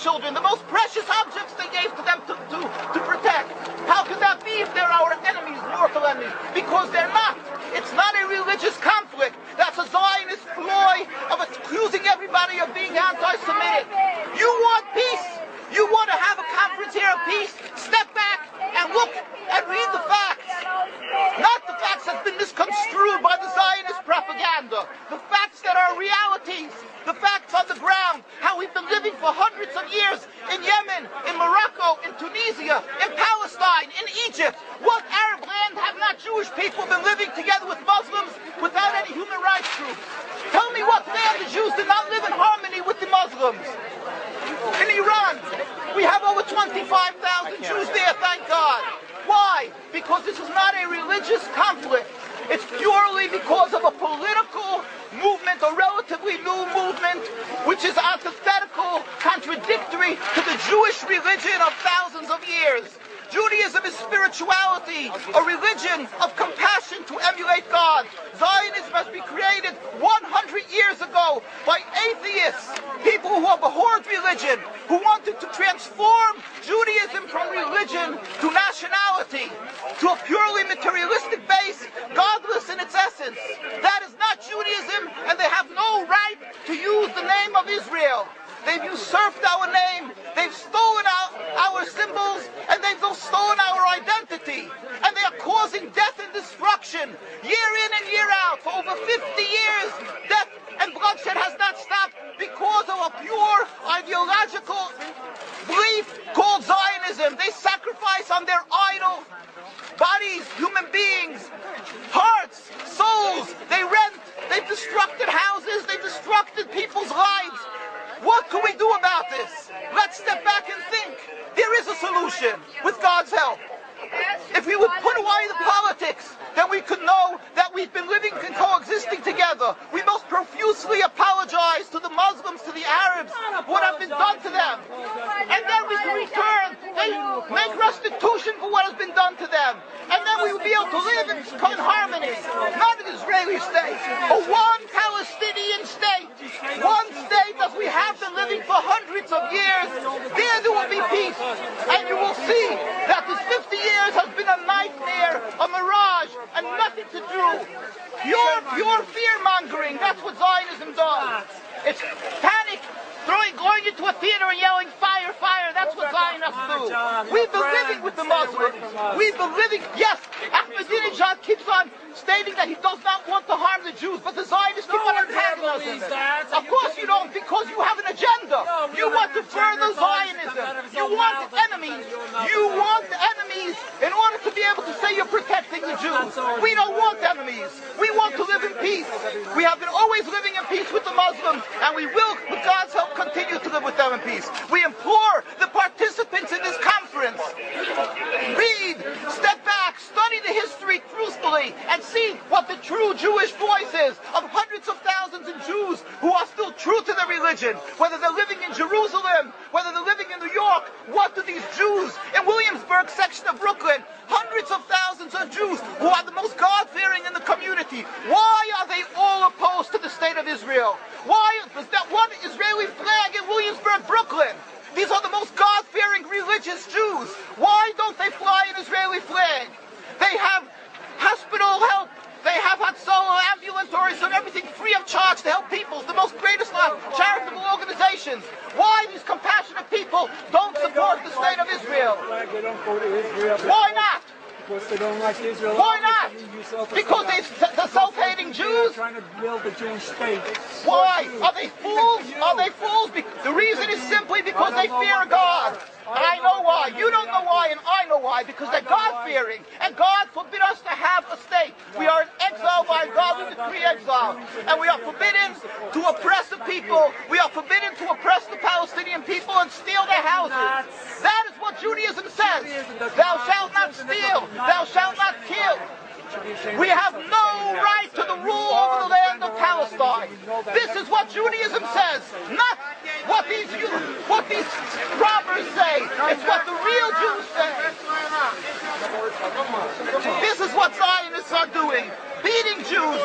children, the most precious objects they gave to them to protect. How could that be if they're our enemies, mortal enemies? Because they're not. It's not a religious conflict. That's a Zionist ploy of accusing everybody of being anti-Semitic. You want peace? You want to have a conference here of peace? Step back and look and read the facts. Not the facts that's been misconstrued by the Zionist propaganda. The facts that are realities. The facts on the ground. How we've been living for hundreds of years in Yemen, in Morocco, in Tunisia, in Palestine, in Egypt. What Arab land have not Jewish people been living together with Muslims without any human rights groups? Tell me what land the Jews did not live in harmony with the Muslims. In Iran, we have over 25,000 Jews there, thank God. Why? Because this is not a religious conflict. It's purely because of a political movement, a relatively new movement, which is antithetical, contradictory to the Jewish religion of thousands of years. Judaism is spirituality, a religion of compassion to emulate God. Zionism must be created 100 years ago by atheists, people who abhorred religion, who wanted to transform Judaism from religion to nationality, to a purely materialistic base, godless in its essence. That is not Judaism, and they have no right to use the name of Israel. They've usurped our name, they've stolen our symbols, and they've stolen our identity. And they are causing death and destruction, year in and year out. For over 50 years, death and bloodshed has not stopped because of a pure ideological belief called Zionism. They sacrifice on their idol bodies, human beings, hearts, souls. They rent, they've destructed houses, they've destructed people's lives. What can we do about this? Let's step back and think. There is a solution with God's help. If we would put away the politics, then we could know that we've been living and coexisting together. We most profusely apologize to the Muslims, to the Arabs, what has been done to them. And then we can return, they make restitution for what has been done to them. And then we will be able to live in harmony. Not an Israeli state, a one Palestinian state. One state as we have been living for hundreds of years. There will be peace. And you will see that this 50 years has been a nightmare, a mirage, and nothing to do. Pure fear-mongering, that's what Zionism does. It's panic, going into a theater and yelling, fire, fire, that's what Zionists do. We've been living with the Muslims. We've been living, yes, Ahmadinejad keeps on stating that he does not want to harm the Jews, but the Zionists keep on antagonizing them. Of course you don't, because you have an agenda. You want to further Zionism. You want enemies. You want enemies in order to be able to say you're protecting the Jews. We don't want enemies. We want to live in peace. We have been always living in peace with the Muslims, and we will, with God's help, continue to live with them in peace. We implore the participants in this conference, read, step back, study the history truthfully, and see what the true Jewish voice is of hundreds of thousands of Jews who are still true to their religion. Whether they're living in Jerusalem, whether they're living in New York, what do these Jews in Williamsburg section of Brooklyn, hundreds of thousands of Jews who are the most God-fearing in the community, why are they all opposed to the state of Israel? Why is that one Israeli flag in Williamsburg, Brooklyn? These are the most God-fearing religious Jews. Why don't they fly an Israeli flag? They have hospital help. They have Hatzalah, ambulatories, and everything free of charge to help people. The most greatest charitable organizations. Why these compassionate people don't support the state of Israel? They don't go to Israel. Why not? Because they don't like Israel. Why not? Because they're self-hating Jews? They're trying to build a Jewish state. Why? Are they fools? Are they fools? The reason is simply because they fear God. And I know why. You don't know why, and I know why. Because they're God-fearing. And God forbid us to have a state. We are in exile by God. We decree exile. And we are forbidden to oppress the people. We are forbidden to oppress the Palestinian people and steal their houses. That is what Judaism says. Thou shalt not steal. Thou shalt not kill. We have no right to the rule over the land of Palestine. This is what Judaism says, not what these robbers say. It's what the real Jews say. This is what Zionists are doing. Beating Jews,